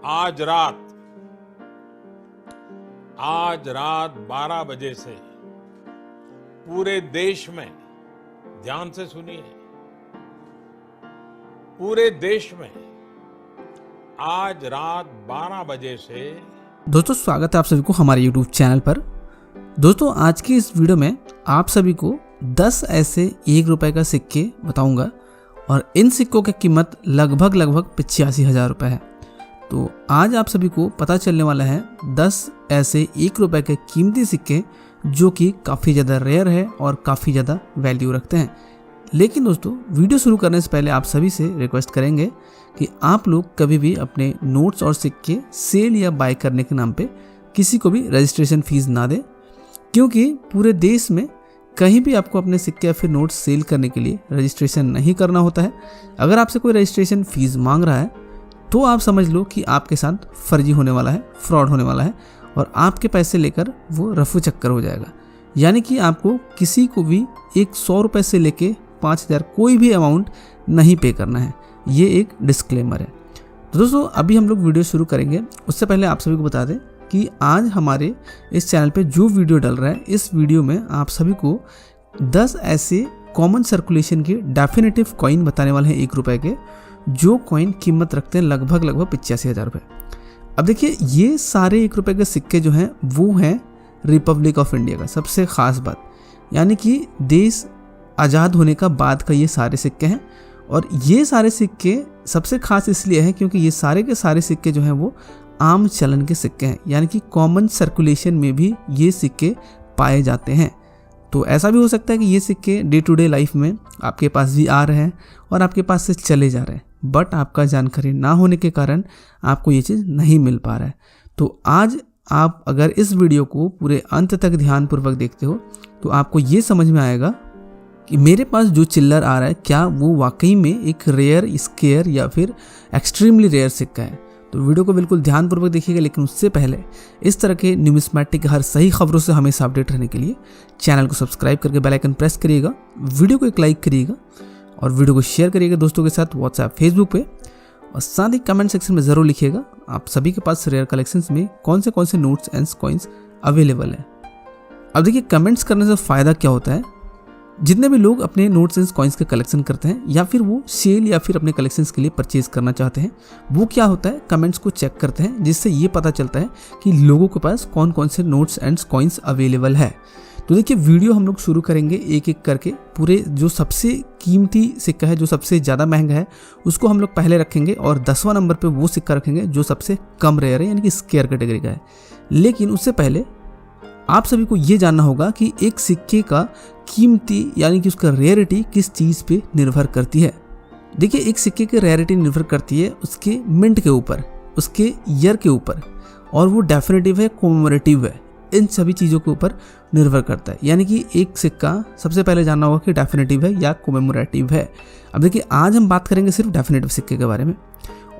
आज रात 12 बजे से पूरे देश में, ध्यान से सुनिए, पूरे देश में आज रात 12 बजे से। दोस्तों स्वागत है आप सभी को हमारे YouTube चैनल पर। दोस्तों आज की इस वीडियो में आप सभी को 10 ऐसे 1 रुपए का सिक्के बताऊंगा और इन सिक्कों की कीमत लगभग 85,000 रुपए है। तो आज आप सभी को पता चलने वाला है 10 ऐसे 1 रुपए के कीमती सिक्के जो कि काफ़ी ज़्यादा रेयर है और काफ़ी ज़्यादा वैल्यू रखते हैं। लेकिन दोस्तों वीडियो शुरू करने से पहले आप सभी से रिक्वेस्ट करेंगे कि आप लोग कभी भी अपने नोट्स और सिक्के सेल या बाय करने के नाम पे किसी को भी रजिस्ट्रेशन फीस ना दें, क्योंकि पूरे देश में कहीं भी आपको अपने सिक्के या फिर नोट्स सेल करने के लिए रजिस्ट्रेशन नहीं करना होता है। अगर आपसे कोई रजिस्ट्रेशन फीस मांग रहा है तो आप समझ लो कि आपके साथ फर्जी होने वाला है, फ्रॉड होने वाला है और आपके पैसे लेकर वो रफू चक्कर हो जाएगा। यानी कि आपको किसी को भी 100 रुपये से लेके 5,000 कोई भी अमाउंट नहीं पे करना है। ये एक डिस्क्लेमर है। तो दोस्तों अभी हम लोग वीडियो शुरू करेंगे, उससे पहले आप सभी को बता दें कि आज हमारे इस चैनल पे जो वीडियो डल रहा है, इस वीडियो में आप सभी को 10 ऐसे कॉमन सर्कुलेशन के डेफिनेटिव कॉइन बताने वाले हैं 1 रुपए के, जो कॉइन कीमत रखते हैं लगभग 85,000 रुपये। अब देखिए ये सारे 1 रुपए के सिक्के जो हैं वो हैं रिपब्लिक ऑफ इंडिया का। सबसे ख़ास बात यानी कि देश आज़ाद होने का बाद का ये सारे सिक्के हैं। और ये सारे सिक्के सबसे ख़ास इसलिए हैं क्योंकि ये सारे के सारे सिक्के जो हैं वो आम चलन के सिक्के हैं, यानी कि कॉमन सर्कुलेशन में भी ये सिक्के पाए जाते हैं। तो ऐसा भी हो सकता है कि ये सिक्के डे टू डे लाइफ में आपके पास भी आ रहे हैं और आपके पास से चले जा रहे हैं, बट आपका जानकारी ना होने के कारण आपको ये चीज़ नहीं मिल पा रहा है। तो आज आप अगर इस वीडियो को पूरे अंत तक ध्यानपूर्वक देखते हो तो आपको ये समझ में आएगा कि मेरे पास जो चिल्लर आ रहा है क्या वो वाकई में एक रेयर, स्केयर या फिर एक्सट्रीमली रेयर सिक्का है। तो वीडियो को बिल्कुल ध्यानपूर्वक देखिएगा। लेकिन उससे पहले इस तरह के न्यूमिस्मैटिक हर सही खबरों से हमेशा अपडेट रहने के लिए चैनल को सब्सक्राइब करके बेल आइकन प्रेस करिएगा, वीडियो को एक लाइक करिएगा और वीडियो को शेयर करिएगा दोस्तों के साथ व्हाट्सएप, फेसबुक पे। और साथ ही कमेंट सेक्शन में ज़रूर लिखिएगा आप सभी के पास रेयर कलेक्शंस में कौन से नोट्स एंड कॉइन्स अवेलेबल है। अब देखिए कमेंट्स करने से फ़ायदा क्या होता है, जितने भी लोग अपने नोट्स एंड कॉइन्स का कलेक्शन करते हैं या फिर वो सेल या फिर अपने कलेक्शंस के लिए परचेज करना चाहते हैं, वो क्या होता है कमेंट्स को चेक करते हैं, जिससे ये पता चलता है कि लोगों के पास कौन से नोट्स एंड कॉइन्स अवेलेबल है। तो देखिए वीडियो हम लोग शुरू करेंगे एक एक करके। पूरे जो सबसे कीमती सिक्का है, जो सबसे ज़्यादा महंगा है, उसको हम लोग पहले रखेंगे और 10वां नंबर पे वो सिक्का रखेंगे जो सबसे कम रेयर है, यानी कि स्केयर कैटेगरी का है। लेकिन उससे पहले आप सभी को ये जानना होगा कि एक सिक्के का कीमती यानी कि उसका रेयरिटी किस चीज़ पे निर्भर करती है। देखिए एक सिक्के की रेयरिटी निर्भर करती है उसके मिंट के ऊपर, उसके ईयर के ऊपर, और वो डेफिनेटिव है, कॉमेमोरेटिव है, इन सभी चीज़ों के ऊपर निर्भर करता है। यानी कि एक सिक्का सबसे पहले जानना होगा कि डेफिनेटिव है या कॉमेमोरेटिव है। अब देखिए आज हम बात करेंगे सिर्फ डेफिनेटिव सिक्के के बारे में,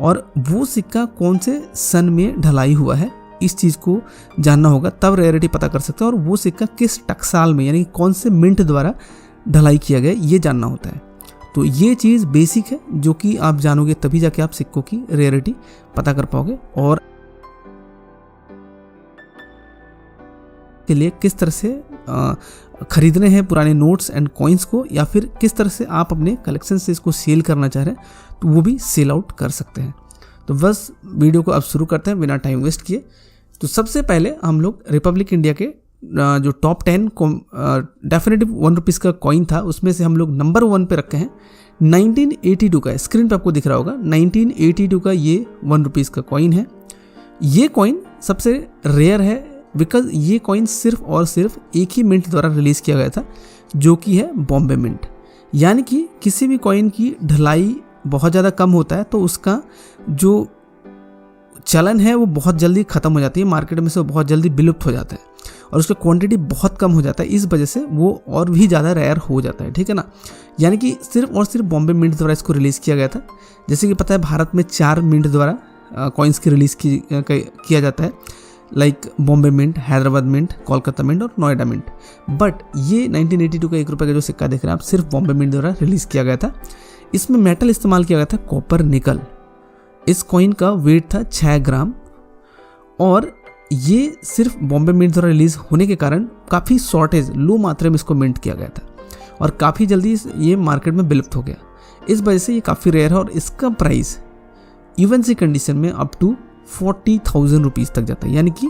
और वो सिक्का कौन से सन में ढलाई हुआ है इस चीज़ को जानना होगा, तब रेयरिटी पता कर सकते हैं। और वो सिक्का किस टकसाल में यानी कौन से मिंट द्वारा ढलाई किया गया ये जानना होता है। तो ये चीज़ बेसिक है जो कि आप जानोगे तभी जाके आप सिक्कों की रेयरिटी पता कर पाओगे और के लिए किस तरह से खरीदने हैं पुराने नोट्स एंड कॉइन्स को, या फिर किस तरह से आप अपने कलेक्शन से इसको सेल करना चाह रहे हैं तो वो भी सेल आउट कर सकते हैं। तो बस वीडियो को अब शुरू करते हैं बिना टाइम वेस्ट किए। तो सबसे पहले हम लोग रिपब्लिक इंडिया के जो टॉप 10 डेफिनेटिव 1 रुपीज़ का कॉइन था उसमें से हम लोग नंबर 1 पे रखे हैं 1982 का। स्क्रीन पे आपको दिख रहा होगा 1982 का ये 1 रुपीज़ का कॉइन है। ये कॉइन सबसे रेयर है बिकॉज ये कॉइन सिर्फ और सिर्फ एक ही मिंट द्वारा रिलीज़ किया गया था, जो कि है बॉम्बे मिंट। यानी कि किसी भी कॉइन की ढलाई बहुत ज़्यादा कम होता है तो उसका जो चलन है वो बहुत जल्दी ख़त्म हो जाती है, मार्केट में से वो बहुत जल्दी विलुप्त हो जाता है और उसका क्वांटिटी बहुत कम हो जाता है। इस वजह से वो और भी ज़्यादा रेयर हो जाता है, ठीक है ना। यानी कि सिर्फ और सिर्फ बॉम्बे मिंट द्वारा इसको रिलीज़ किया गया था। जैसे कि पता है भारत में 4 मिंट द्वारा कॉइन्स की रिलीज़ किया जाता है, like Bombay mint, Hyderabad mint, Kolkata mint और नोएडा मिंट। बट ये 1982 का 1 रुपये का जो सिक्का देख रहे हैं आप सिर्फ बॉम्बे मिंट द्वारा रिलीज़ किया गया था। इसमें मेटल इस्तेमाल किया गया था कॉपर निकल। इस कॉइन का वेट था 6 ग्राम और ये सिर्फ बॉम्बे मिंट द्वारा रिलीज होने के कारण काफ़ी शॉर्टेज, लो मात्रा में इसको मिंट किया गया था और काफ़ी जल्दी ये मार्केट में विलुप्त हो गया। इस वजह से ये काफ़ी रेयर है और इसका प्राइस इवन सी कंडीशन में अप टू 40,000 रुपीज़ तक जाता है, यानी कि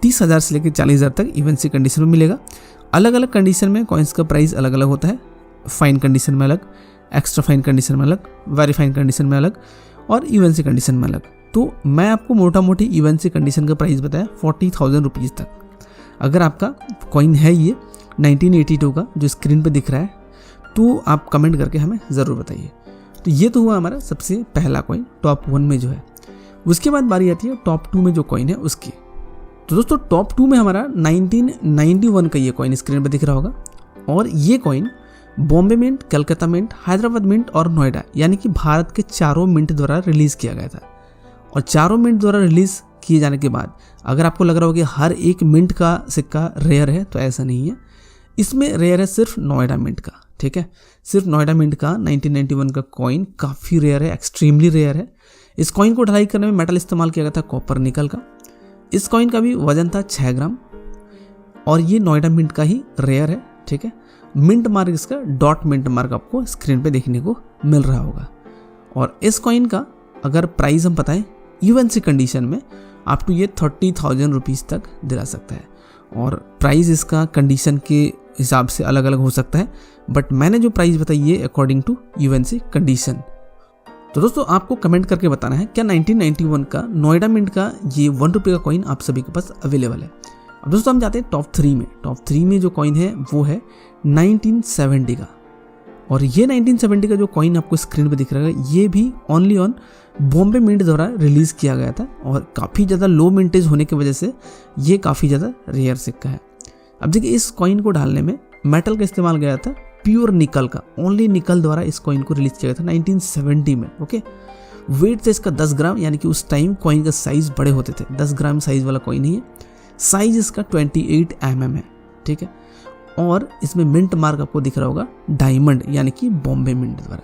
30,000 से लेकर 40,000 तक इवन सी कंडीशन में मिलेगा। अलग अलग कंडीशन में कॉइन्स का प्राइस अलग अलग होता है, फाइन कंडीशन में अलग, एक्स्ट्रा फाइन कंडीशन में अलग, वेरी फाइन कंडीशन में अलग और इवन सी कंडीशन में अलग। तो मैं आपको मोटा मोटी इवन सी कंडीशन का प्राइस बताया 40,000 रुपीज़ तक। अगर आपका कॉइन है ये 1982 का जो स्क्रीन पे दिख रहा है तो आप कमेंट करके हमें ज़रूर बताइए। तो ये तो हुआ हमारा सबसे पहला कॉइन टॉप 1 में जो है। उसके बाद बारी आती है टॉप 2 में जो कॉइन है उसकी। तो दोस्तों टॉप 2 में हमारा 1991 का ये कॉइन स्क्रीन पर दिख रहा होगा और ये coin Bombay mint, Calcutta mint, Hyderabad mint और नोएडा यानी कि भारत के चारों मिंट द्वारा रिलीज़ किया गया था। और चारों मिंट द्वारा रिलीज़ किए जाने के बाद अगर आपको लग रहा हो कि हर एक मिंट का सिक्का रेयर है तो ऐसा नहीं है। इसमें रेयर है सिर्फ नोएडा मिंट का, ठीक है। सिर्फ नोएडा मिंट का 1991 का कॉइन काफ़ी रेयर है, एक्सट्रीमली रेयर है। इस कॉइन को ढलाई करने में मेटल इस्तेमाल किया गया था कॉपर निकल का। इस कॉइन का भी वजन था 6 ग्राम और ये नोएडा मिंट का ही रेयर है, ठीक है। मिंट मार्क इसका डॉट मिंट मार्क आपको स्क्रीन पे देखने को मिल रहा होगा। और इस कॉइन का अगर प्राइस हम बताएं इवन सी कंडीशन में आप टू ये 30,000 रुपीज़ तक दिला सकता है। और प्राइस इसका कंडीशन के हिसाब से अलग अलग हो सकता है, बट मैंने जो प्राइस बताई ये according to even C condition. तो दोस्तों आपको कमेंट करके बताना है क्या 1991 का नोएडा मिंट का ये 1 रुपये का कॉइन आप सभी के पास अवेलेबल है। अब दोस्तों हम जाते हैं टॉप 3 में। टॉप 3 में जो कॉइन है वो है 1970 का और ये 1970 का जो कॉइन आपको स्क्रीन पे दिख रहा है ये भी ओनली ऑन बॉम्बे मिंट द्वारा रिलीज़ किया गया था और काफ़ी ज़्यादा लो मिंटेज होने की वजह से ये काफ़ी ज़्यादा रेयर सिक्का है। अब देखिए इस कॉइन को ढालने में मेटल का इस्तेमाल किया था, प्योर निकल का, ओनली निकल द्वारा इस कॉइन को रिलीज़ किया गया था 1970 में, ओके। वेट था इसका 10 ग्राम यानी कि उस टाइम कॉइन का साइज़ बड़े होते थे, 10 ग्राम साइज़ वाला कॉइन नहीं है। साइज़ इसका 28 mm है, ठीक है। और इसमें मिंट मार्क आपको दिख रहा होगा डायमंड यानी कि बॉम्बे मिंट द्वारा।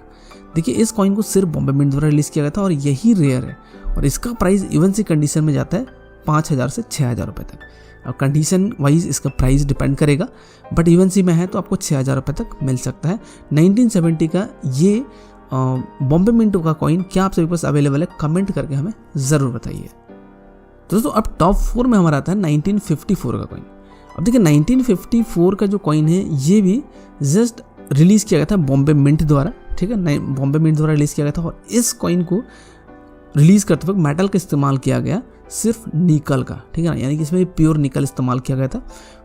देखिए इस कॉइन को सिर्फ बॉम्बे मिंट द्वारा रिलीज़ किया गया था और यही रेयर है और इसका प्राइस इवन सी कंडीशन में जाता है 5,000 से 6,000 रुपये तक। अब कंडीशन वाइज इसका प्राइस डिपेंड करेगा, बट इवन सी में है तो आपको 6,000 रुपये तक मिल सकता है। 1970 का ये बॉम्बे मिंट का कॉइन क्या आप सभी के पास अवेलेबल है कमेंट करके हमें ज़रूर बताइए। दोस्तों अब टॉप 4 में हमारा आता है 1954 का कॉइन। अब देखिए 1954 का जो कॉइन है ये भी जस्ट रिलीज़ किया गया था बॉम्बे मिंट द्वारा, ठीक है। बॉम्बे मिंट द्वारा रिलीज़ किया गया था और इस कॉइन को रिलीज़ करते वक्त मेटल का इस्तेमाल किया गया सिर्फ निकल का, ठीक है ना, यानी कि इसमें प्योर निकल इस्तेमाल किया गया था।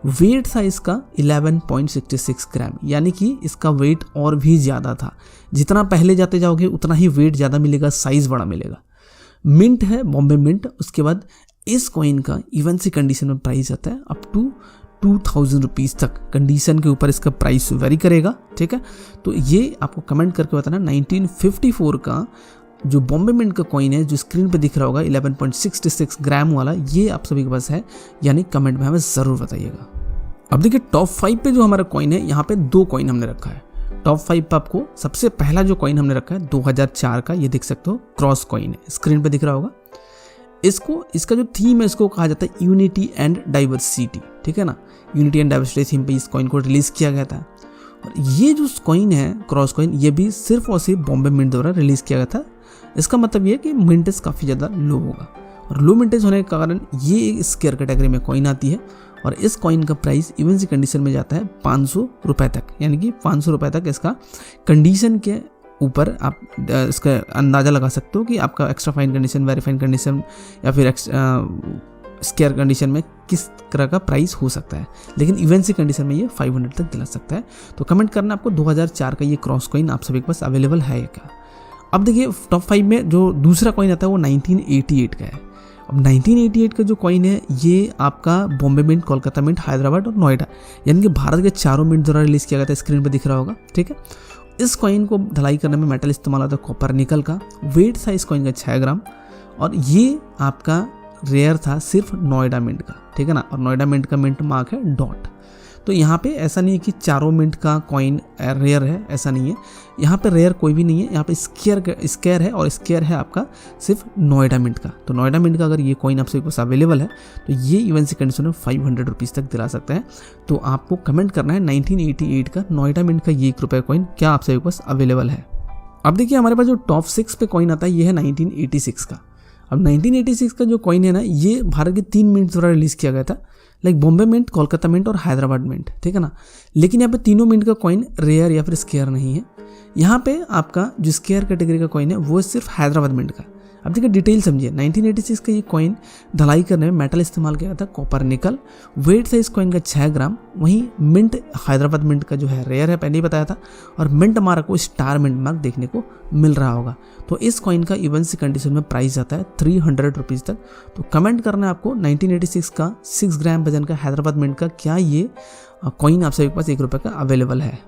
वेट था इसका 11.66 ग्राम यानी कि इसका वेट और भी ज़्यादा था। जितना पहले जाते जाओगे उतना ही वेट ज़्यादा मिलेगा, साइज़ बड़ा मिलेगा। मिंट है बॉम्बे मिंट। उसके बाद इस कॉइन का इवन सी कंडीशन में प्राइस आता है अप टू 2,000 रुपीज़ तक। कंडीशन के ऊपर इसका प्राइस वेरी करेगा, ठीक है। तो ये आपको कमेंट करके बताना 1954 का जो बॉम्बे मिंट का कॉइन है जो स्क्रीन पे दिख रहा होगा 11.66 ग्राम वाला, ये आप सभी के पास है, यानी कमेंट में हमें ज़रूर बताइएगा। अब देखिए टॉप 5 पे जो हमारा कॉइन है यहाँ पे 2 कॉइन हमने रखा है। टॉप 5 पे आपको सबसे पहला जो कॉइन हमने रखा है 2004 का, ये देख सकते हो क्रॉस कॉइन है, स्क्रीन पे दिख रहा होगा। इसका जो थीम है इसको कहा जाता है यूनिटी एंड डाइवर्सिटी, ठीक है ना। यूनिटी एंड डाइवर्सिटी थीम पे इस कॉइन को रिलीज़ किया गया था। और ये जो कॉइन है क्रॉस कॉइन ये भी सिर्फ और सिर्फ बॉम्बे मिंट द्वारा रिलीज़ किया गया था। इसका मतलब ये है कि मिंटेज काफ़ी ज़्यादा लो होगा और लो मिंटेज होने के कारण ये एक स्केयर कैटेगरी में कॉइन आती है और इस कॉइन का प्राइस इवन सी कंडीशन में जाता है 500 रुपये तक, यानी कि 500 रुपये तक इसका कंडीशन के ऊपर आप इसका अंदाज़ा लगा सकते हो कि आपका extra fine condition, very fine condition या फिर स्केयर कंडीशन में किस तरह का प्राइस हो सकता है। लेकिन इवन सी कंडीशन में ये 500 तक दिला सकता है। तो कमेंट करना आपको 2004 का ये क्रॉस कॉइन आप सभी के पास अवेलेबल है क्या। अब देखिए टॉप 5 में जो दूसरा कॉइन आता है वो 1988 का है। अब 1988 का जो कॉइन है ये आपका बॉम्बे मिंट, कोलकाता मिंट, हैदराबाद और नोएडा यानी कि भारत के चारों मिंट द्वारा रिलीज़ किया गया था, स्क्रीन पर दिख रहा होगा, ठीक है। इस कॉइन को ढलाई करने में मेटल इस्तेमाल होता है कॉपर निकल का। वेट था इस कॉइन का 6 ग्राम और ये आपका रेयर था सिर्फ नोएडा मिंट का, ठीक है ना। और नोएडा मिंट का मिंट मार्क है डॉट। तो यहाँ पे ऐसा नहीं है कि चारों मिंट का कॉइन रेयर है, ऐसा नहीं है। यहाँ पे रेयर कोई भी नहीं है, यहाँ पे स्केयर है, और स्केयर है आपका सिर्फ नोएडा मिंट का। तो नोएडा मिंट का अगर ये कॉइन आपसे पास अवेलेबल है तो ये इवेंट कंडीशन में 500 रुपीज़ तक दिला सकता है। तो आपको कमेंट करना है 1988 का नोएडा मिंट का ये ₹1 कॉइन क्या आप सभी के पास अवेलेबल है। अब देखिए हमारे पास जो टॉप 6 पे कॉइन आता है ये है 1986 का। अब 1986 का जो कॉइन है ना, ये भारत के 3 मिंट द्वारा रिलीज़ किया गया था, like Bombay mint, Kolkata mint और हैदराबाद मिंट, ठीक है ना। लेकिन यहाँ पे तीनों मिंट का कॉइन रेयर या फिर स्केयर नहीं है। यहाँ पे आपका जो स्केयर कैटेगरी का कॉइन है वो सिर्फ हैदराबाद मिंट का। अब देखिए डिटेल समझिए, 1986 का ये कॉइन ढलाई करने में मेटल इस्तेमाल किया गया था, कॉपर निकल। वेट था इस कॉइन का 6 ग्राम। वहीं मिंट हैदराबाद मिंट का जो है रेयर है, पहले ही बताया था। और मिंट मार्क को स्टार मिंट मार्क देखने को मिल रहा होगा। तो इस कॉइन का इवेंट कंडीशन में प्राइस आता है 300 रुपीज़ तक। तो कमेंट करना है आपको 1986 का 6 ग्राम वजन का हैदराबाद मिंट का क्या ये कॉइन आप सभी के पास ₹1 का अवेलेबल है।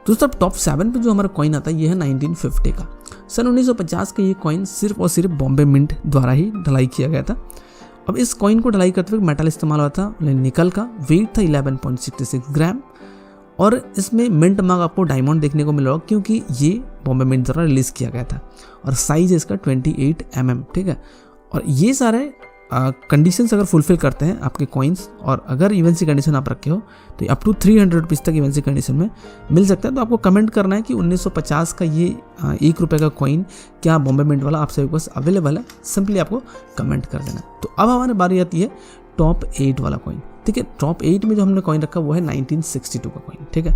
दोस्तों टॉप 7 पे जो हमारा कॉइन आता है ये है 1950 का। सन 1950 का ये कॉइन सिर्फ और सिर्फ बॉम्बे मिंट द्वारा ही ढलाई किया गया था। अब इस कॉइन को ढलाई करते हुए मेटल इस्तेमाल हुआ था निकल का। वेट था 11.66 ग्राम। और इसमें मिंट मार्क आपको डायमंड देखने को मिल रहा होगा क्योंकि ये बॉम्बे मिंट द्वारा रिलीज़ किया गया था। और साइज है इसका 28 mm, ठीक है। और ये सारे कंडीशंस अगर फुलफिल करते हैं आपके कॉइन्स, और अगर इवेंसी कंडीशन आप रखे हो तो अप टू 300 रुपीज़ तक इवेंसी कंडीशन में मिल सकता है। तो आपको कमेंट करना है कि 1950 का ये ₹1 का कॉइन क्या बॉम्बे मिंट वाला आप सभी के पास अवेलेबल है। सिंपली आपको कमेंट कर देना। तो अब हमारी बारी आती है टॉप 8 वाला कॉइन, ठीक है। टॉप 8 में जो हमने कॉइन रखा वो है 1962 का कॉइन, ठीक है।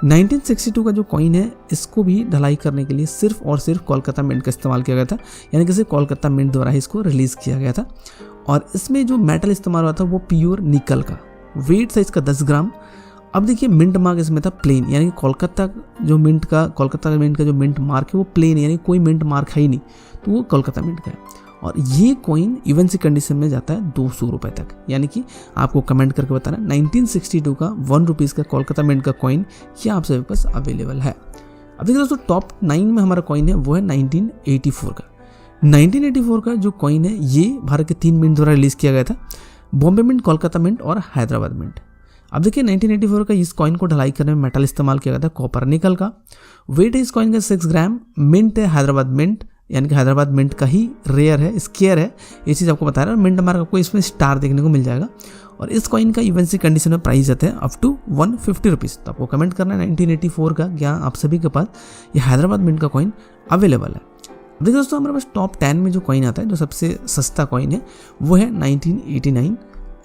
1962 का जो कॉइन है इसको भी ढलाई करने के लिए सिर्फ और सिर्फ कोलकाता मिंट का इस्तेमाल किया गया था, यानी कि सिर्फ कोलकाता मिंट द्वारा ही इसको रिलीज़ किया गया था। और इसमें जो मेटल इस्तेमाल हुआ था वो प्योर निकल का। वेट था इसका 10 ग्राम। अब देखिए मिंट मार्क इसमें था प्लेन, यानी कि कोलकाता मिंट का जो मिंट मार्क है वो प्लेन, यानी कोई मिंट मार्क है ही नहीं, तो वो कोलकाता मिंट का है। और ये कॉइन इवेंसी कंडीशन में जाता है ₹200 तक, यानी कि आपको कमेंट करके बताना 1962 का ₹1 का कोलकाता मिंट का कॉइन क्या आप सभी पास अवेलेबल है। अब देखिए दोस्तों टॉप 9 में हमारा कॉइन है वो है 1984 का। 1984 का जो कॉइन है ये भारत के 3 मिंट द्वारा रिलीज़ किया गया था, बॉम्बे मिंट, कोलकाता मिंट और हैदराबाद मिंट। अब देखिए 1984 का इस कॉइन को ढलाई करने में मेटल इस्तेमाल किया गया था, कॉपर निकल का। वेट है इस कॉइन का 6 ग्राम। मिंट है हैदराबाद मिंट, यानी कि हैदराबाद मिंट का ही रेयर है, स्केयर है, ये चीज़ आपको बता रहा है। और मिंट मार्क आपको इसमें स्टार देखने को मिल जाएगा। और इस कॉइन का इवेंसी कंडीशन में प्राइस आते हैं अप टू 150 रुपीज़। तो आपको कमेंट करना है 1984 का क्या आप सभी के पास ये हैदराबाद मिंट का कॉइन अवेलेबल है। देखिए दोस्तों हमारे पास टॉप 10 में जो कॉइन आता है, जो सबसे सस्ता कॉइन है वो है 1989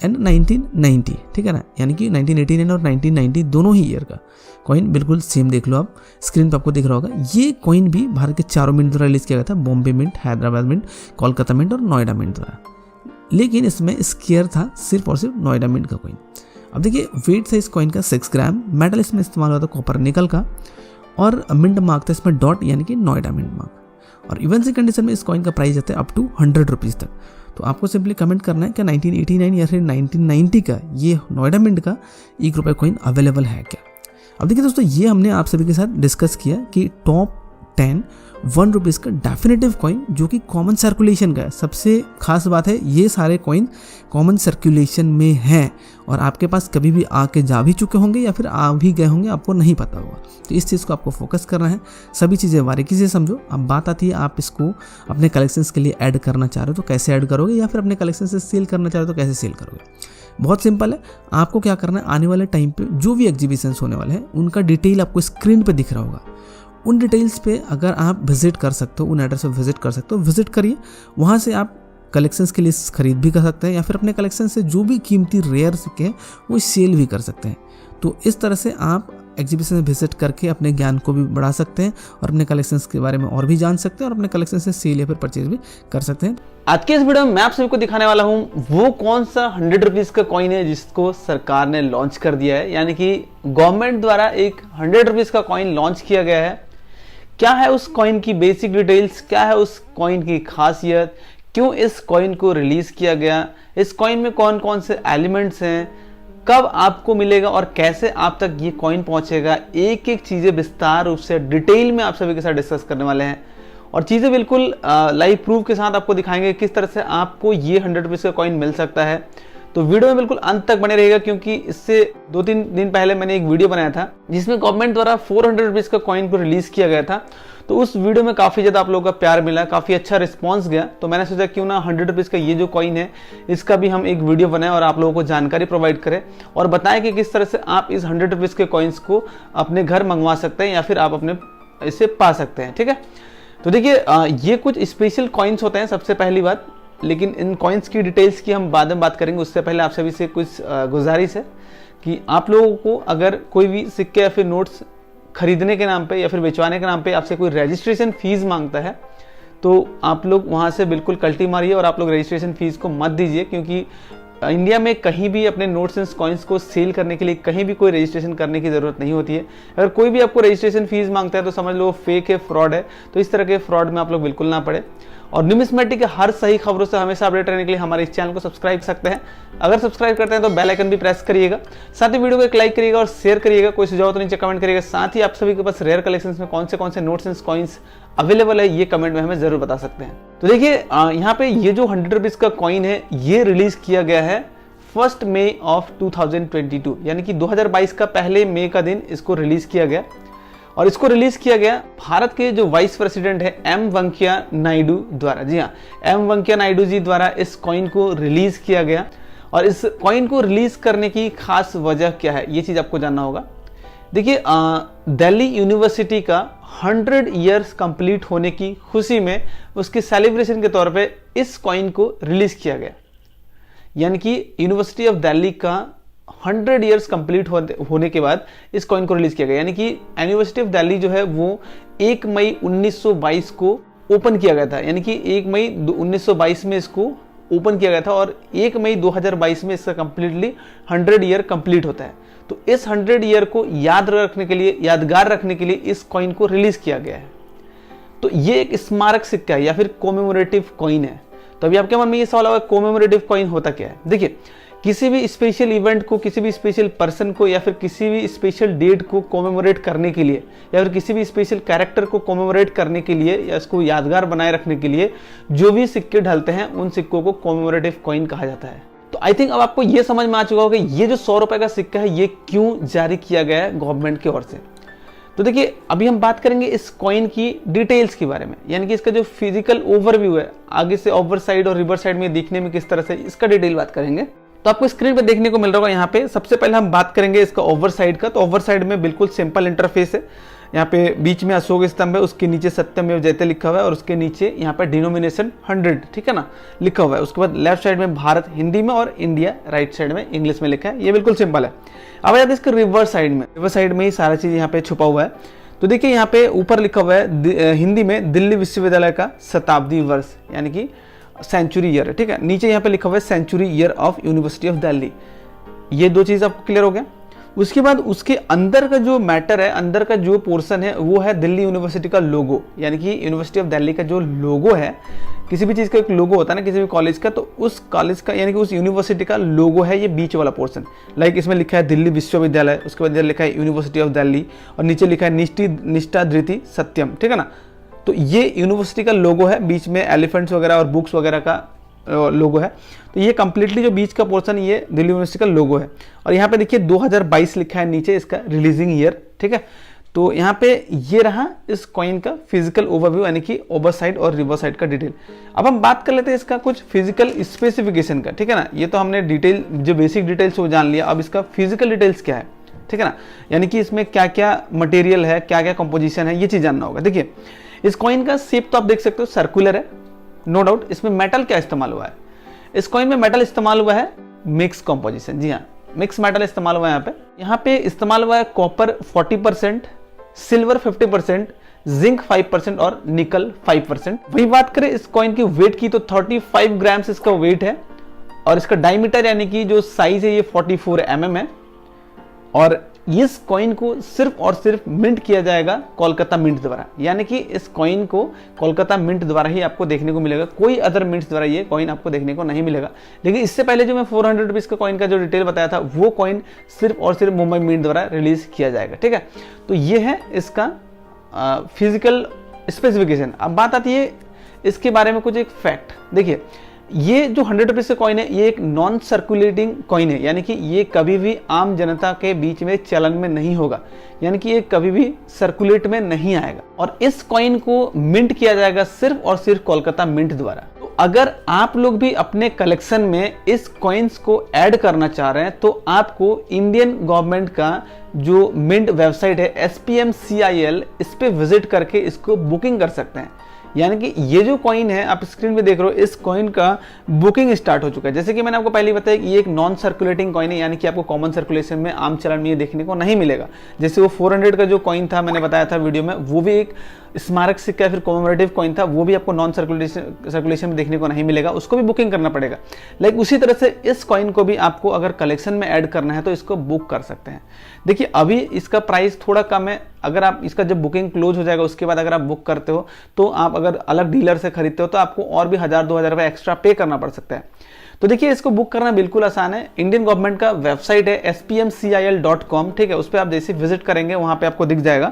एंड 1990, ठीक है ना। यानी कि 1989 और 1990 दोनों ही ईयर का कॉइन बिल्कुल सेम देख लो, आप स्क्रीन पर आपको दिख रहा होगा। ये कॉइन भी भारत के 4 मिंट द्वारा रिलीज़ किया गया था, Bombay mint, Hyderabad mint, Kolkata mint और नोएडा मिंट द्वारा। लेकिन इसमें स्केयर था सिर्फ और सिर्फ नोएडा मिंट का कॉइन। अब देखिए वेट था इस कॉइन का 6 ग्राम। मेटल इसमें इस्तेमाल हुआ था कॉपर निकल का। और मिंट मार्क था इसमें डॉट, यानी कि नोएडा मिंट मार्क। और इवेंसी कंडीशन में इस कॉइन का प्राइस आता है अप टू 100 रुपीज़ तक। तो आपको सिंपली कमेंट करना है कि 1989 या फिर 1990 का ये नोएडा मिंट का ₹1 कॉइन अवेलेबल है क्या। अब देखिए दोस्तों ये हमने आप सभी के साथ डिस्कस किया कि टॉप 10 ₹1 का डेफिनेटिव कॉइन जो कि कॉमन सर्कुलेशन का है। सबसे खास बात है ये सारे कॉइन कॉमन सर्कुलेशन में हैं और आपके पास कभी भी आके जा भी चुके होंगे या फिर आ भी गए होंगे, आपको नहीं पता होगा। तो इस चीज़ को आपको फोकस करना है, सभी चीज़ें बारीकी से समझो। अब बात आती है आप इसको अपने कलेक्शंस के लिए ऐड करना चाह रहे हो तो कैसे ऐड करोगे, या फिर अपने कलेक्शन से सेल करना चाह रहे हो तो कैसे सेल करोगे। बहुत सिंपल है, आपको क्या करना है, आने वाले टाइम पे जो भी एग्जीबिशंस होने वाले हैं उनका डिटेल आपको स्क्रीन पे दिख रहा होगा। उन डिटेल्स पे अगर आप विजिट कर सकते हो, उन एड्रेस पे विजिट कर सकते हो, विजिट करिए। वहाँ से आप कलेक्शंस के लिए खरीद भी कर सकते हैं या फिर अपने कलेक्शन से जो भी कीमती रेयर सिक्के हैं वो सेल भी कर सकते हैं। तो इस तरह से आप एग्जीबिशन में विजिट करके अपने ज्ञान को भी बढ़ा सकते हैं और अपने कलेक्शंस के बारे में और भी जान सकते हैं और अपने कलेक्शन से सेल या फिर परचेज भी कर सकते हैं। आज के इस वीडियो में मैं आप सभी को दिखाने वाला हूं वो कौन सा 100 रुपीज का कॉइन है जिसको सरकार ने लॉन्च कर दिया है, यानी कि गवर्नमेंट द्वारा एक 100 रुपीज का कॉइन लॉन्च किया गया है। क्या है उस कॉइन की बेसिक डिटेल्स, क्या है उस कॉइन की खासियत, क्यों इस कॉइन को रिलीज किया गया, इस कॉइन में कौन कौन से एलिमेंट्स हैं, कब आपको मिलेगा और कैसे आप तक ये कॉइन पहुंचेगा, एक एक चीजें विस्तार रूप से डिटेल में आप सभी के साथ डिस्कस करने वाले हैं। और चीजें बिल्कुल लाइव प्रूफ के साथ आपको दिखाएंगे किस तरह से आपको ये 100 रुपीज का कॉइन मिल सकता है। तो वीडियो में बिल्कुल अंत तक बने रहेगा, क्योंकि इससे 2-3 दिन पहले मैंने एक वीडियो बनाया था जिसमें गवर्नमेंट द्वारा 400 रुपीज का कॉइन को रिलीज किया गया था। तो उस वीडियो में काफी ज्यादा आप लोगों का प्यार मिला, काफी अच्छा रिस्पांस गया। तो मैंने सोचा क्यों ना 100 रुपीज का ये जो कॉइन है इसका भी हम एक वीडियो बनाएं और आप लोगों को जानकारी प्रोवाइड करें और बताएं कि किस तरह से आप इस 100 रुपीज के कॉइन्स को अपने घर मंगवा सकते हैं या फिर आप अपने इसे पा सकते हैं। ठीक है, तो देखिए ये कुछ स्पेशल कॉइन्स होते हैं सबसे पहली बात, लेकिन इन कॉइन्स की डिटेल्स की हम बाद में बात करेंगे। उससे पहले आप सभी से कुछ गुजारिश है कि आप लोगों को अगर कोई भी सिक्के या फिर नोट्स खरीदने के नाम पे या फिर बेचवाने के नाम पे आपसे कोई रजिस्ट्रेशन फीस मांगता है तो आप लोग वहाँ से बिल्कुल कल्टी मारिए और आप लोग रजिस्ट्रेशन फीस को मत दीजिए, क्योंकि इंडिया में कहीं भी अपने नोट्स एंड कॉइन्स को सेल करने के लिए कहीं भी कोई रजिस्ट्रेशन करने की ज़रूरत नहीं होती है। अगर कोई भी आपको रजिस्ट्रेशन फीस मांगता है तो समझ लो फेक है, फ्रॉड है। तो इस तरह के फ्रॉड में आप लोग बिल्कुल ना पड़े और न्यूमिस्मेटिक के हर सही खबरों से हमेशा अपडेट रहने के लिए हमारे इस चैनल को सब्सक्राइब कर सकते हैं। अगर सब्सक्राइब करते हैं तो बेल आइकन भी प्रेस करिएगा, साथ ही वीडियो को एक लाइक करिएगा और शेयर करिएगा। कोई सुझाव तो नीचे कमेंट करिएगा। साथ ही आप सभी के पास रेयर कलेक्शंस में कौन से नोट्स एंड कॉइन्स अवेलेबल है ये कमेंट में हमें जरूर बता सकते हैं। तो देखिए यहाँ पे ये जो 100 रुपीज का कॉइन है ये रिलीज किया गया है 1 मई ऑफ 2022, यानी कि 2022 का पहले मई का दिन इसको रिलीज किया गया। और इसको रिलीज किया गया भारत के जो वाइस प्रेसिडेंट है एम वेंकैया नायडू द्वारा। जी हाँ, एम वेंकैया नायडू जी द्वारा इस कॉइन को रिलीज किया गया। और इस कॉइन को रिलीज करने की खास वजह क्या है ये चीज आपको जानना होगा। देखिए दिल्ली यूनिवर्सिटी का 100 ईयर्स कंप्लीट होने की खुशी में उसके सेलिब्रेशन के तौर पे इस कॉइन को रिलीज किया गया, यानी कि यूनिवर्सिटी ऑफ दिल्ली का 100 ईयर्स कंप्लीट होने के बाद इस कॉइन को रिलीज किया गया। यानी कि यूनिवर्सिटी ऑफ दिल्ली जो है वो 1 मई 1922 को ओपन किया गया था, यानी कि 1 मई 1922 में इसको ओपन किया गया था और 1 मई 2022 में इसका कंप्लीटली 100 ईयर कंप्लीट होता है। तो इस 100 ईयर को यादगार रखने के लिए इस कॉइन को रिलीज किया गया है। तो ये एक स्मारक सिक्का है या फिर कोमेमोरेटिव कॉइन है। तो अभी आपके मन में ये सवाल होगा कोमेमोरेटिव कॉइन होता क्या है। देखिए किसी भी स्पेशल इवेंट को, किसी भी स्पेशल पर्सन को या फिर किसी भी स्पेशल डेट को कोमेमोरेट करने के लिए या फिर किसी भी स्पेशल कैरेक्टर को कोमेमोरेट करने के लिए या इसको यादगार बनाए रखने के लिए जो भी सिक्के ढलते हैं उन सिक्कों को कोमेमोरेटिव कॉइन कहा जाता है। तो आई थिंक अब आपको ये समझ में आ चुका होगा कि ये जो 100 रुपए का सिक्का है ये क्यों जारी किया गया है गवर्नमेंट की ओर से। तो देखिए अभी हम बात करेंगे इस कॉइन की डिटेल्स के बारे में, यानी कि इसका जो फिजिकल ओवरव्यू है आगे से ओवर साइड और रिवर्स साइड में दिखने में किस तरह से, इसका डिटेल बात करेंगे। तो आपको स्क्रीन पे देखने को मिल रहा होगा यहाँ पे। सबसे पहले हम बात करेंगे इसका ओवर साइड का। तो ओवर साइड में बिल्कुल सिंपल इंटरफेस है। यहाँ पे बीच में अशोक स्तंभ है, उसके नीचे सत्यमेव जयते लिखा हुआ है और उसके नीचे यहाँ पे डिनोमिनेशन 100, ठीक है ना, लिखा हुआ है। उसके बाद लेफ्ट साइड में भारत हिंदी में और इंडिया राइट साइड में इंग्लिश में लिखा है। ये बिल्कुल सिंपल है। अब आ जाते हैं इसके रिवर्स साइड में। रिवर्स साइड में ही सारा चीज यहाँ पे छुपा हुआ है। तो देखिए यहाँ पे ऊपर लिखा हुआ है हिंदी में दिल्ली विश्वविद्यालय का शताब्दी वर्ष, यानी कि सेंचुरी ईयर है, ठीक है। नीचे यहाँ पे लिखा हुआ है century year of university of Delhi. ये दो चीज आपको क्लियर हो गया। उसके बाद उसके अंदर का जो मैटर है, अंदर का जो पोर्शन है वो है दिल्ली यूनिवर्सिटी का लोगो, यानी कि यूनिवर्सिटी ऑफ दिल्ली का जो लोगो है, किसी भी चीज का एक लोगो होता है ना किसी भी कॉलेज का, तो उस कॉलेज का यानी कि उस यूनिवर्सिटी का लोगो है ये बीच वाला पोर्शन। लाइक इसमें लिखा है दिल्ली विश्वविद्यालय, उसके बाद इधर लिखा है यूनिवर्सिटी ऑफ दिल्ली और नीचे लिखा है निष्ठा धृति सत्यम, ठीक है ना। तो ये यूनिवर्सिटी का लोगो है, बीच में एलिफेंट्स वगैरह और बुक्स वगैरह का लोगो है। तो ये कंप्लीटली जो बीच का पोर्शन ये दिल्ली यूनिवर्सिटी का लोगो है। और यहाँ पे देखिए 2022 लिखा है नीचे इसका रिलीजिंग ईयर, ठीक है। तो यहाँ पे ये रहा इस कॉइन का फिजिकल ओवरव्यू, यानी कि ओवर साइड और रिवर्स साइड का डिटेल। अब हम बात कर लेते हैं इसका कुछ फिजिकल स्पेसिफिकेशन का, ठीक है ना। ये तो हमने डिटेल जो बेसिक डिटेल्स वो जान लिया। अब इसका फिजिकल डिटेल्स क्या है, ठीक है ना, यानी कि इसमें क्या क्या मटेरियल है, क्या क्या कंपोजिशन है, ये चीज जानना होगा। देखिए इस कॉइन का शेप तो आप देख सकते हो सर्कुलर है, नो डाउट। इसमें मेटल क्या इस्तेमाल हुआ है, इस कॉइन में मेटल इस्तेमाल हुआ है मिक्स कंपोजिशन। जी हाँ, मिक्स मेटल इस्तेमाल हुआ है। यहाँ पे इस्तेमाल हुआ है कॉपर 40%, सिल्वर 50%, जिंक 5% और निकल 5%। वही बात करें इस कॉइन की वेट की तो 35 ग्राम्स इसका वेट है और इसका डायमीटर यानी कि जो साइज है ये 44 mm है। और इस कॉइन को सिर्फ और सिर्फ मिंट किया जाएगा कोलकाता मिंट द्वारा, यानी कि इस कॉइन को कोलकाता मिंट द्वारा ही आपको देखने को मिलेगा, कोई अदर मिंट्स द्वारा ये कॉइन आपको देखने को नहीं मिलेगा। लेकिन इससे पहले जो मैं 400 रुपीज का कॉइन का जो डिटेल बताया था वो कॉइन सिर्फ और सिर्फ मुंबई मिंट द्वारा रिलीज किया जाएगा, ठीक है। तो ये है इसका फिजिकल स्पेसिफिकेशन। अब बात आती है इसके बारे में कुछ एक फैक्ट। देखिए ये जो 100 रुपीज का कॉइन है ये एक नॉन सर्कुलेटिंग कॉइन है, यानी कि ये कभी भी आम जनता के बीच में चलन में नहीं होगा, यानी कि ये कभी भी सर्कुलेट में नहीं आएगा। और इस कॉइन को मिंट किया जाएगा सिर्फ और सिर्फ कोलकाता मिंट द्वारा। तो अगर आप लोग भी अपने कलेक्शन में इस कॉइन्स को ऐड करना चाह रहे हैं तो आपको इंडियन गवर्नमेंट का जो मिंट वेबसाइट है SPMCIL, इस पे विजिट करके इसको बुकिंग कर सकते हैं। यानी कि ये जो कॉइन है आप स्क्रीन पे देख रहे हो, इस कॉइन का बुकिंग स्टार्ट हो चुका है। जैसे कि मैंने आपको पहले बताया कि ये एक नॉन सर्कुलेटिंग कॉइन है, यानी कि आपको कॉमन सर्कुलेशन में आम चलन में ये देखने को नहीं मिलेगा। जैसे वो 400 का जो कॉइन था मैंने बताया था वीडियो में, वो भी एक स्मारक सिक्का फिर कॉमेमोरेटिव कॉइन था, वो भी आपको नॉन सर्कुलेशन में देखने को नहीं मिलेगा, उसको भी बुकिंग करना पड़ेगा। लाइक उसी तरह से इस कॉइन को भी आपको अगर कलेक्शन में ऐड करना है तो इसको बुक कर सकते हैं। देखिए अभी इसका प्राइस थोड़ा कम है, अगर आप इसका जब बुकिंग क्लोज हो जाएगा उसके बाद अगर आप बुक करते हो तो आप अगर अलग डीलर से खरीदते हो तो आपको और भी 1000-2000 रुपये एक्स्ट्रा पे करना पड़ सकता है। तो देखिए इसको बुक करना बिल्कुल आसान है। इंडियन गवर्नमेंट का वेबसाइट है spmcil.com, ठीक है, उस पर आप जैसे विजिट करेंगे वहां पे आपको दिख जाएगा।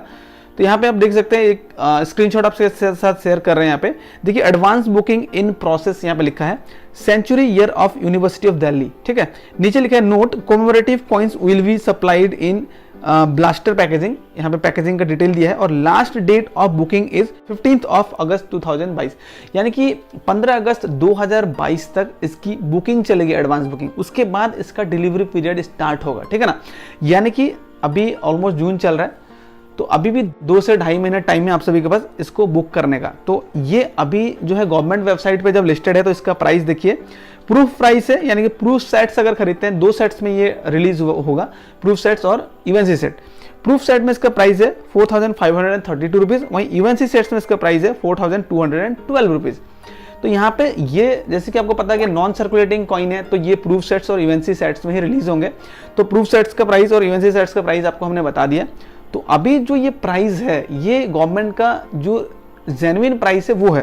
तो यहाँ पे आप देख सकते हैं, एक स्क्रीनशॉट आपके साथ शेयर कर रहे हैं। यहाँ पे देखिए एडवांस बुकिंग इन प्रोसेस यहाँ पे लिखा है, century year of university of Delhi, ठीक है। नीचे लिखा है note commemorative coins will be supplied in blister packaging, यहाँ पे पैकेजिंग का डिटेल दिया है। और last date of booking is 15 August 2022, यानी कि 15 अगस्त 2022 तक इसकी बुकिंग चलेगी, एडवांस बुकिंग। उसके बाद इसका डिलीवरी पीरियड स्टार्ट होगा, ठीक है ना। यानी कि अभी ऑलमोस्ट जून चल रहा है, तो अभी भी 2 से 2.5 महीने टाइम है आप सभी के पास इसको बुक करने का। तो ये अभी जो है गवर्नमेंट वेबसाइट पे जब लिस्टेड है तो इसका प्राइस देखिए, प्रूफ प्राइस है, यानी कि प्रूफ सेट्स अगर खरीदते हैं 2 सेट्स में ये रिलीज होगा, प्रूफ सेट्स और इवेंसी सेट। प्रूफ सेट में इसका प्राइस है 4532 रुपीज, वहीं इवेंसी सेट्स में इसका प्राइस है 4212 रुपीज। तो यहाँ पे ये जैसे कि आपको पता है कि नॉन सर्कुलेटिंग कॉइन है, तो ये प्रूफ सेट्स और इवेंसी सेट्स में ही रिलीज होंगे। तो प्रूफ सेट्स का प्राइस और इवेंसी सेट्स का प्राइस आपको हमने बता दिया। तो अभी जो ये प्राइस है ये गवर्नमेंट का जो जेन्युइन प्राइस है वो है।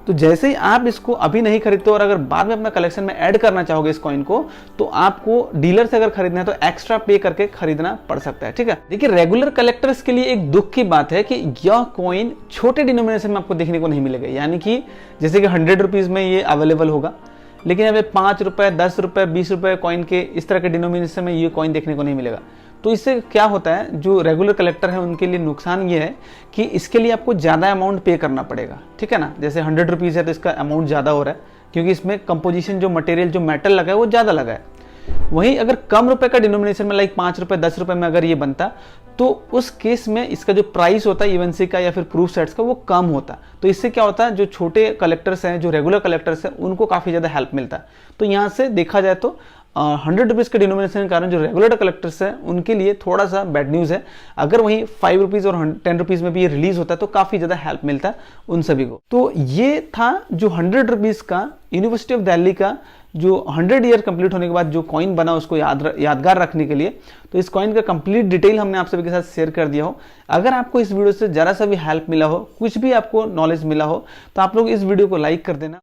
तो जैसे ही आप इसको अभी नहीं खरीदते और अगर बाद में अपना कलेक्शन में ऐड करना चाहोगे इस कॉइन को, तो आपको डीलर से अगर खरीदना है तो एक्स्ट्रा पे करके खरीदना पड़ सकता है, ठीक है। देखिए रेगुलर कलेक्टर्स के लिए एक दुख की बात है कि यह कॉइन छोटे डिनोमिनेशन में आपको देखने को नहीं मिलेगा, यानी कि जैसे कि 100 रुपीज में ये अवेलेबल होगा, लेकिन यहाँ पे 5 रुपए, 10 रुपए, 20 रुपए कॉइन के इस तरह के डिनोमिनेशन में ये कॉइन देखने को नहीं मिलेगा। तो इससे क्या होता है, जो रेगुलर कलेक्टर है उनके लिए नुकसान ये है कि इसके लिए आपको ज़्यादा अमाउंट पे करना पड़ेगा, ठीक है ना। जैसे 100 रुपीज़ है तो इसका अमाउंट ज़्यादा हो रहा है, क्योंकि इसमें कंपोजिशन जो मटेरियल जो मेटल लगा है वो ज़्यादा लगा है। वहीं अगर कम रुपए का डिनोमिनेशन में लाइक 5 रुपए, 10 रुपए में अगर ये बनता तो उस केस में इसका जो प्राइस होता है इवेंसी का या फिर प्रूफ सेट्स का वो कम होता। तो इससे क्या होता है, जो छोटे कलेक्टर्स हैं, जो रेगुलर कलेक्टर्स हैं, उनको काफ़ी ज़्यादा हेल्प मिलता है। तो यहाँ से देखा जाए तो 100 रुपीज़ के डिनोमिनेशन के कारण जो रेगुलर कलेक्टर्स हैं उनके लिए थोड़ा सा बैड न्यूज़ है। अगर वहीं 5 रुपीज़ और 10 रुपीज़ में भी ये रिलीज होता है तो काफ़ी ज़्यादा हेल्प मिलता है उन सभी को। तो ये था जो 100 रुपीज़ का यूनिवर्सिटी ऑफ दिल्ली का जो 100 ईयर कंप्लीट होने के बाद जो कॉइन बना उसको यादगार रखने के लिए। तो इस कॉइन का कंप्लीट डिटेल हमने आप सभी के साथ शेयर कर दिया हो। अगर आपको इस वीडियो से जरा सा भी हेल्प मिला हो, कुछ भी आपको नॉलेज मिला हो, तो आप लोग इस वीडियो को लाइक कर देना।